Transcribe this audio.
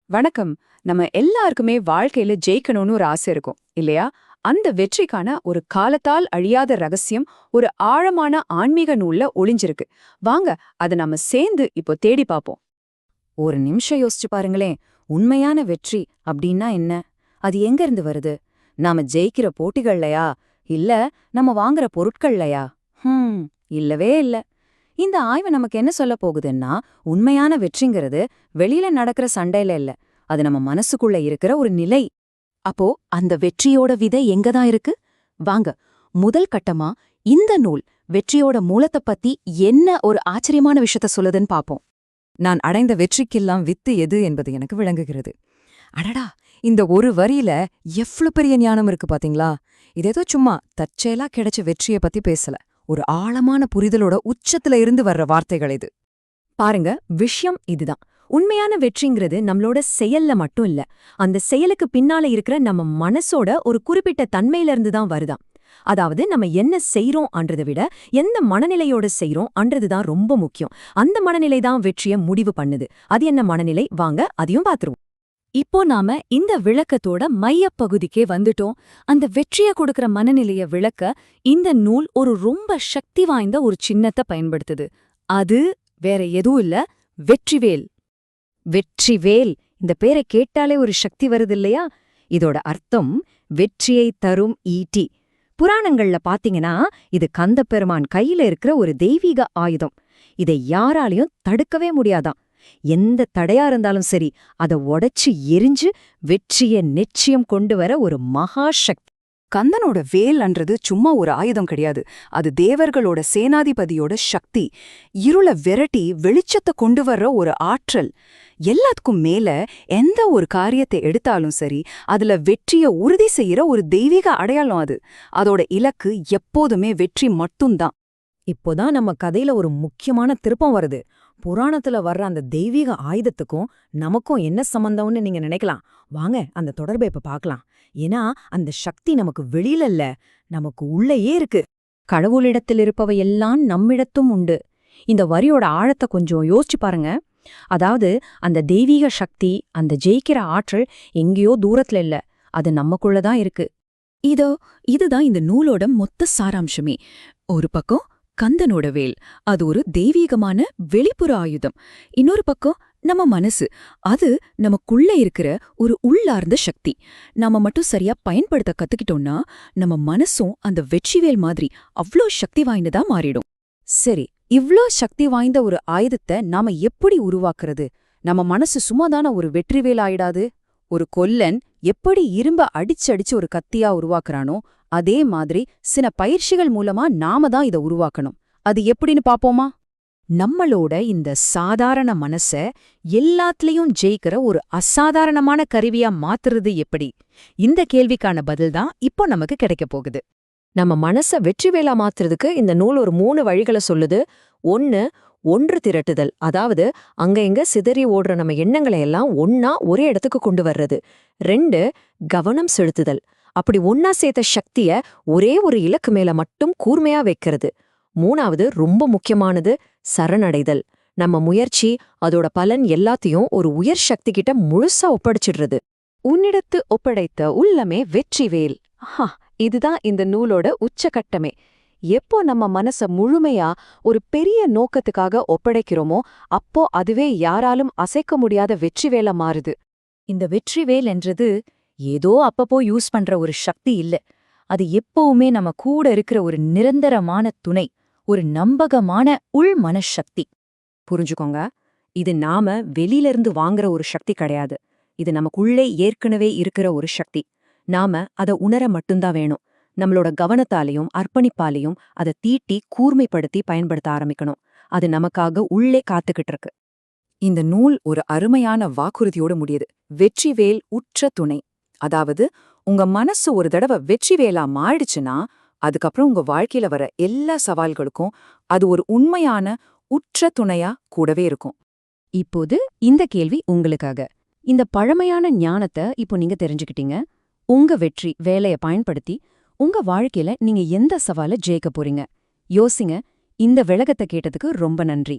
வணக்கம். நம்ம எல்லாருக்குமே வாழ்க்கையில ஜெயிக்கணும்னு ஒரு ஆசை இருக்கும் இல்லையா? அந்த வெற்றிக்கான ஒரு காலத்தால் அழியாத ரகசியம் ஒரு ஆழமான ஆன்மீக நூல்ல ஒளிஞ்சிருக்கு. வாங்க அத நம்ம சேர்ந்து இப்போ தேடி பார்ப்போம். ஒரு நிமிஷம் யோசிச்சு பாருங்களேன். உண்மையான வெற்றி அப்படின்னா என்ன? அது எங்க இருந்து வருது? நாம ஜெயிக்கிற போட்டிகள்லயா? இல்ல நம்ம வாங்குற பொருட்கள்லயா? இல்லவே இல்ல. இந்த ஆய்வு நமக்கு என்ன சொல்ல போகுதுன்னா, உண்மையான வெற்றிங்கிறது வெளியில நடக்கிற சண்டையில இல்ல. அது நம்ம மனசுக்குள்ள இருக்கிற ஒரு நிலை. அப்போ அந்த வெற்றியோட விதை எங்கதான் இருக்கு? வாங்க, முதல் கட்டமா இந்த நூல் வெற்றியோட மூலத்தை பத்தி என்ன ஒரு ஆச்சரியமான விஷயத்த சொல்லுதுன்னு பாப்போம். நான் அடைந்த வெற்றிக்கெல்லாம் வித்து எது என்பது எனக்கு விளங்குகிறது. அடடா, இந்த ஒரு வரியில எவ்வளவு பெரிய ஞானம் இருக்கு பாத்தீங்களா? இதேதோ சும்மா தற்செயலா கிடைச்ச வெற்றிய பத்தி பேசல. ஒரு ஆழமான புரிதலோட உச்சத்துல இருந்து வர்ற வார்த்தைகள் இது. பாருங்க, விஷயம் இதுதான். உண்மையான வெற்றிங்கிறது நம்மளோட செயல்ல மட்டும் இல்ல, அந்த செயலுக்கு பின்னால இருக்கிற நம்ம மனசோட ஒரு குறிப்பிட்ட தன்மையில இருந்து தான் வருதாம். அதாவது நம்ம என்ன செய்றோம் அன்றதை விட எந்த மனநிலையோட செய்றோம் அன்றதுதான் ரொம்ப முக்கியம். அந்த மனநிலை தான் வெற்றிய முடிவு பண்ணுது. அது என்ன மனநிலை? வாங்க அதையும் பாத்துருவோம். இப்போ நாம இந்த விளக்கத்தோட மையப்பகுதிக்கே வந்துட்டோம். அந்த வெற்றிய கொடுக்கிற மனநிலைய விளக்க இந்த நூல் ஒரு ரொம்ப சக்தி வாய்ந்த ஒரு சின்னத்தை பயன்படுத்துது. அது வேற எதுவும் இல்ல, வெற்றிவேல். வெற்றிவேல், இந்த பேரை கேட்டாலே ஒரு சக்தி வருது இல்லையா? இதோட அர்த்தம் வெற்றியை தரும் ஈட்டி. புராணங்கள்ல பாத்தீங்கன்னா இது கந்தப்பெருமான் கையில இருக்கிற ஒரு தெய்வீக ஆயுதம். இதை யாராலையும் தடுக்கவே முடியாதாம். எந்த தடையா இருந்தாலும் சரி, அதை உடைச்சு எரிஞ்சு வெற்றிய நிச்சயம் கொண்டு வர ஒரு மகா சக்தி. கந்தனோட வேல் அன்றது சும்மா ஒரு ஆயுதம் கிடையாது. அது தேவர்களோட சேனாதிபதியோட சக்தி. இருள விரட்டி வெளிச்சத்தை கொண்டு வர்ற ஒரு ஆற்றல். எல்லாத்துக்கும் மேல எந்த ஒரு காரியத்தை எடுத்தாலும் சரி, அதுல வெற்றிய உறுதி செய்யற ஒரு தெய்வீக அடையாளம் அது. அதோட இலக்கு எப்போதுமே வெற்றி மட்டும்தான். இப்போதான் நம்ம கதையில ஒரு முக்கியமான திருப்பம் வருது. புராணத்துல வர்ற அந்த தெய்வீக ஆயுதத்துக்கும் நமக்கும் என்ன சம்பந்தம்னு நீங்க நினைக்கலாம். வாங்க அந்த தொடர்பை இப்ப பார்க்கலாம். ஏன்னா அந்த சக்தி நமக்கு வெளியில இல்ல, நமக்கு உள்ளேயே இருக்கு. கடவுளிடத்தில் இருப்பவையெல்லாம் நம்மிடத்தும் உண்டு. இந்த வரியோட ஆழத்தை கொஞ்சம் யோசிச்சு பாருங்க. அதாவது அந்த தெய்வீக சக்தி, அந்த ஜெயிக்கிற ஆற்றல் எங்கேயோ தூரத்துல இல்ல, அது நமக்குள்ளதான் இருக்கு. இதுதான் இந்த நூலோட மொத்த சாராம்சமே. ஒரு பக்கம் கந்தனோட வேல், அது ஒரு தெய்வீகமான வெளிப்புற ஆயுதம். இன்னொரு பக்கம் நம்ம மனசு, அது நமக்குள்ள இருக்கிற ஒரு உள்ளார்ந்த சக்தி. நாம மட்டும் சரியா பயன்படுத்த கத்துக்கிட்டோம்னா நம்ம மனசும் அந்த வெற்றிவேல் மாதிரி அவ்ளோ சக்தி வாய்ந்ததா மாறிடும். சரி, இவ்ளோ சக்தி வாய்ந்த ஒரு ஆயுதத்தை நாம எப்படி உருவாக்குறது? நம்ம மனசு சும்மாதான ஒரு வெற்றிவேல் ஆயிடாது. ஒரு கொல்லன் எப்படி இரும்ப அடிச்சடிச்சு ஒரு கத்தியா உருவாக்குறானோ, அதே மாதிரி சில பயிற்சிகள் மூலமா நாம தான் இத உருவாக்கணும். அது எப்படின்னு பாப்போமா? நம்மளோட இந்த சாதாரண மனச எல்லாத்துலயும் ஜெயிக்கிற ஒரு அசாதாரணமான கருவியா மாத்துறது எப்படி? இந்த கேள்விக்கான பதில்தான் இப்போ நமக்கு கிடைக்க போகுது. நம்ம மனச வெற்றிவேலா மாத்துறதுக்கு இந்த நூல் ஒரு 3 வழிகளை சொல்லுது. ஒன்று திரட்டுதல். அதாவது அங்க இங்க சிதறி ஓடுற நம்ம எண்ணங்களை எல்லாம் ஒன்னா ஒரே இடத்துக்கு கொண்டு வர்றது. 2 கவனம் செலுத்துதல். அப்படி ஒன்னா சேர்த்த சக்திய ஒரே ஒரு இலக்கு மேல மட்டும் கூர்மையா வைக்கிறது. 3வது ரொம்ப முக்கியமானது, சரணடைதல். நம்ம முயற்சி, அதோட பலன் எல்லாத்தையும் ஒரு உயர் சக்தி கிட்ட முழுசா ஒப்படைச்சிடுறது. உன்னிடத்து ஒப்படைத்த உள்ளமே வெற்றிவேல். இதுதான் இந்த நூலோட உச்சகட்டமே. எப்போ நம்ம மனச முழுமையா ஒரு பெரிய நோக்கத்துக்காக ஒப்படைக்கிறோமோ, அப்போ அதுவே யாராலும் அசைக்க முடியாத வெற்றிவேலா மாறுது. இந்த வெற்றிவேல் என்றது ஏதோ அப்பப்போ யூஸ் பண்ற ஒரு சக்தி இல்ல. அது எப்பவுமே நம்ம கூட இருக்கிற ஒரு நிரந்தரமான துணை, ஒரு நம்பகமான உள் மனசக்தி. புரிஞ்சுக்கோங்க, இது நாம வெளியிலிருந்து வாங்குற ஒரு சக்தி கிடையாது. இது நமக்குள்ளே ஏற்கனவே இருக்கிற ஒரு சக்தி. நாம அதை உணர மட்டும்தான் வேணும். நம்மளோட கவனத்தாலையும் அர்ப்பணிப்பாலையும் அதை தீட்டி கூர்மைப்படுத்தி பயன்படுத்த ஆரம்பிக்கணும். அது நமக்காக உள்ளே காத்துக்கிட்டு இருக்கு. இந்த நூல் ஒரு அருமையான வாக்குறுதியோடு முடியுது. வெற்றிவேல் உற்ற துணை. அதாவது உங்க மனசு ஒரு தடவை வெற்றிவேலா மாறிடுச்சுன்னா, அதுக்கப்புறம் உங்க வாழ்க்கையில வர எல்லா சவால்களுக்கும் அது ஒரு உண்மையான உற்ற துணையா கூடவே இருக்கும். இப்போது இந்த கேள்வி உங்களுக்காக. இந்த பழமையான ஞானத்தை இப்போ நீங்க தெரிஞ்சுக்கிட்டீங்க. உங்க வெற்றி வேலைய பயன்படுத்தி உங்க வாழ்க்கையில நீங்க எந்த சவால ஜெயிக்க போறீங்க? யோசிங்க. இந்த விளக்கத்தை கேட்டதுக்கு ரொம்ப நன்றி.